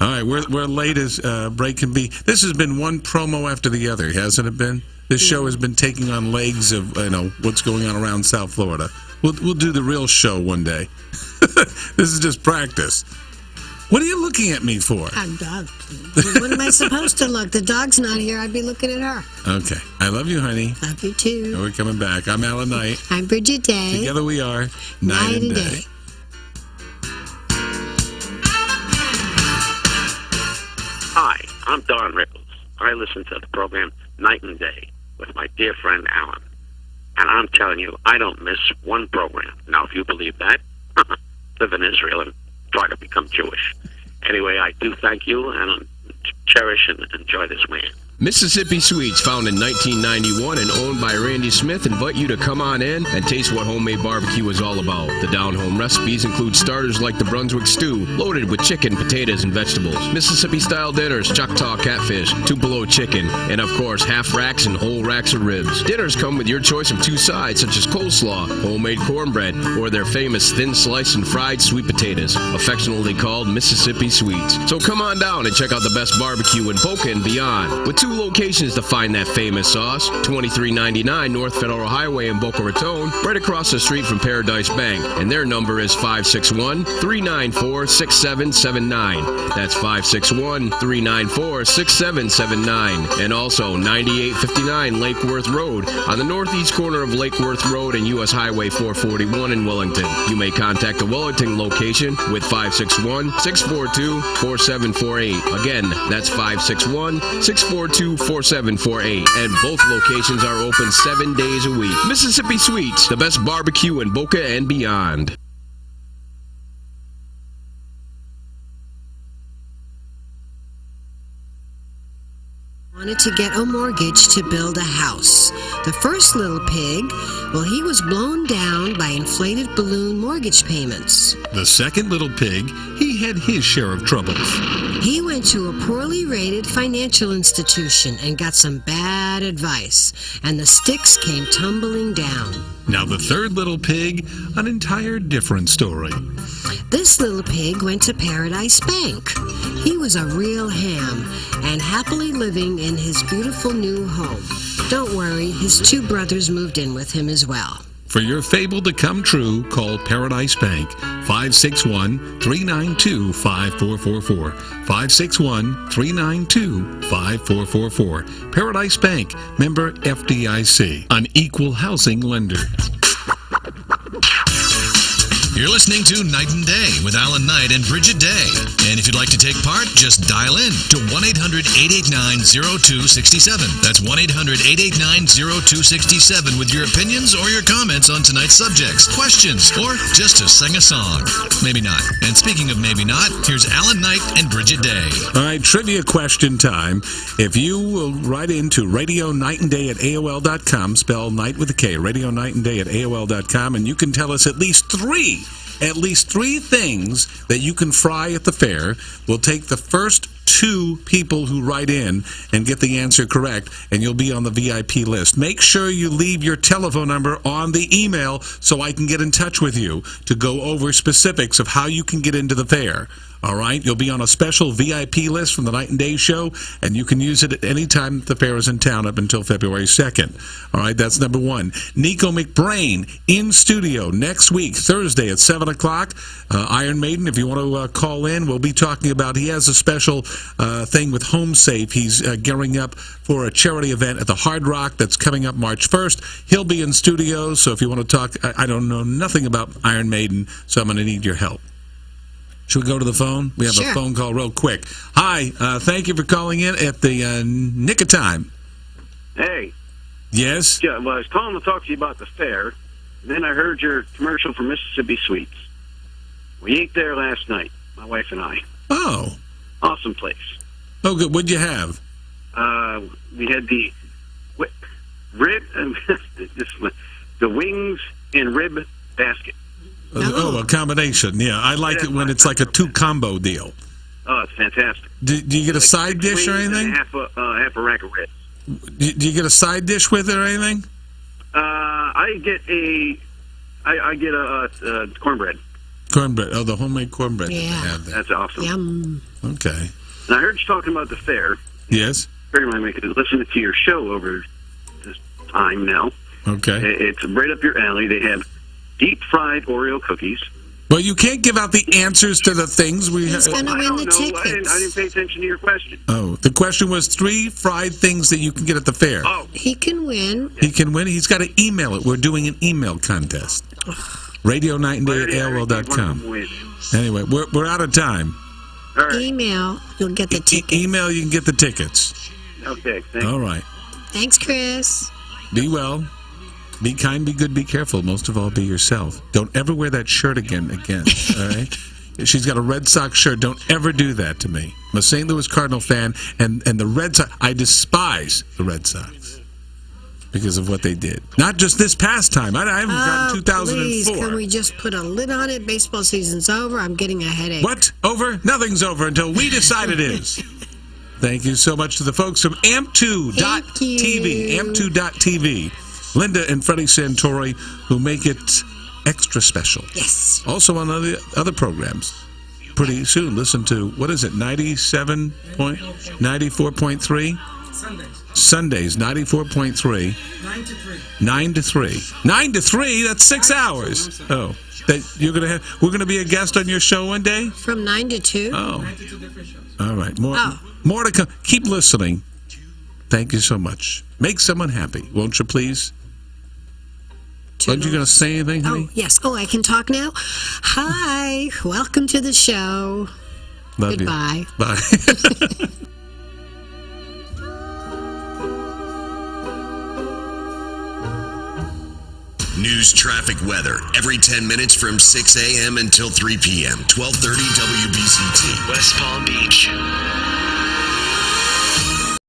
All right, we're late as break can be. This has been one promo after the other, hasn't it been? This show has been taking on legs of what's going on around South Florida. We'll do the real show one day. This is just practice. What are you looking at me for? What am I supposed to look? The dog's not here. I'd be looking at her. Okay. I love you, honey. Love you, too. And we're coming back. I'm Alan Knight. I'm Bridget Day. Together we are Night and Day. Hi, I'm Don Rickles. I listen to the program Night and Day with my dear friend Alan. And I'm telling you, I don't miss one program. Now, if you believe that, live in Israel and try to become Jewish. Anyway, I do thank you and cherish and enjoy this man. Mississippi Sweets, found in 1991 and owned by Randy Smith, invite you to come on in and taste what homemade barbecue is all about. The down-home recipes include starters like the Brunswick stew, loaded with chicken, potatoes, and vegetables. Mississippi-style dinners, Choctaw catfish, Tupelo chicken, and of course, half racks and whole racks of ribs. Dinners come with your choice of two sides, such as coleslaw, homemade cornbread, or their famous thin-sliced and fried sweet potatoes, affectionately called Mississippi Sweets. So come on down and check out the best barbecue in Boca and beyond. With two locations to find that famous sauce, 2399 North Federal Highway in Boca Raton, right across the street from Paradise Bank. And their number is 561-394-6779. That's 561-394-6779. And also 9859 Lake Worth Road on the northeast corner of Lake Worth Road and U.S. Highway 441 in Wellington. You may contact the Wellington location with 561-642-4748. Again, that's 561-642-4748. And both locations are open 7 days a week. Mississippi Sweets, the best barbecue in Boca and beyond. Wanted to get a mortgage to build a house. The first little pig, well, he was blown down by inflated balloon mortgage payments. The second little pig, he had his share of troubles. He went to a poorly rated financial institution and got some bad advice, and the sticks came tumbling down. Now the third little pig, an entire different story. This little pig went to Paradise Bank. He was a real ham and happily living in his beautiful new home. Don't worry, his two brothers moved in with him as well. For your fable to come true, call Paradise Bank, 561-392-5444. 561-392-5444. Paradise Bank, member FDIC, an equal housing lender. You're listening to Night and Day with Alan Knight and Bridget Day. And if you'd like to take part, just dial in to 1-800-889-0267. That's 1-800-889-0267 with your opinions or your comments on tonight's subjects, questions, or just to sing a song. Maybe not. And speaking of maybe not, here's Alan Knight and Bridget Day. All right, trivia question time. If you will write into radionightandday@AOL.com, spell night with a K, radionightandday@AOL.com, and you can tell us at least three things that you can fry at the fair. We'll take the first two people who write in and get the answer correct, and you'll be on the VIP list. Make sure you leave your telephone number on the email so I can get in touch with you to go over specifics of how you can get into the fair. All right, you'll be on a special VIP list from the Night and Day Show, and you can use it at any time the fair is in town up until February 2nd. All right, that's number one. Nico McBrain in studio next week, Thursday at 7 o'clock. Iron Maiden, if you want to call in, we'll be talking about, he has a special thing with Home Safe. He's gearing up for a charity event at the Hard Rock that's coming up March 1st. He'll be in studio, so if you want to talk, I don't know nothing about Iron Maiden, so I'm going to need your help. Should we go to the phone? We have a phone call real quick. Hi, thank you for calling in at the nick of time. Hey. Yes? Yeah, well, I was calling to talk to you about the fair. And then I heard your commercial for Mississippi Sweets. We ate there last night, my wife and I. Oh. Awesome place. Oh, good. What'd you have? We had the rib, the wings and rib basket. Oh, a combination. Yeah, I like it when it's like a two-combo deal. Oh, it's fantastic. Do you get a side dish or anything? Half a rack of ribs. Do you get a side dish with it or anything? I get a cornbread. Cornbread. Oh, the homemade cornbread that they have there. That's awesome. Yum. Okay. And I heard you talking about the fair. Yes. Very much I could listen to your show over this time now. Okay. It's right up your alley. They have deep-fried Oreo cookies. Well, you can't give out the answers to the things we have. He's going to win the tickets. I didn't pay attention to your question. Oh, the question was 3 fried things that you can get at the fair. Oh. He can win. He can win. He's got to email it. We're doing an email contest. RadioNightandDay@AOL.com. Anyway, we're out of time. All right. Email, you'll get the tickets. Email, you can get the tickets. Okay, thanks. All right. Thanks, Chris. Be well. Be kind, be good, be careful. Most of all, be yourself. Don't ever wear that shirt again. All right? She's got a Red Sox shirt. Don't ever do that to me. I'm a St. Louis Cardinal fan, and the Red Sox, I despise the Red Sox because of what they did. Not just this past time. I haven't forgotten 2004. Please, can we just put a lid on it? Baseball season's over. I'm getting a headache. What? Over? Nothing's over until we decide it is. Thank you so much to the folks from AMP2.TV. AMP2.TV. Linda and Freddie Santori, who make it extra special. Yes. Also on other programs. Pretty soon, listen to, what is it, 94.3? Sundays, 94.3. 9 to 3. 9 to 3? That's 6 hours. Oh. We're going to be a guest on your show one day? From 9 to 2? Oh. All right. More to come. Keep listening. Thank you so much. Make someone happy, won't you please? Aren't you going to say anything, honey? Oh, yes. Oh, I can talk now? Hi. Welcome to the show. Love Goodbye. You. Bye. News, traffic, weather, every 10 minutes from 6 a.m. until 3 p.m. 1230 WBCT. West Palm Beach.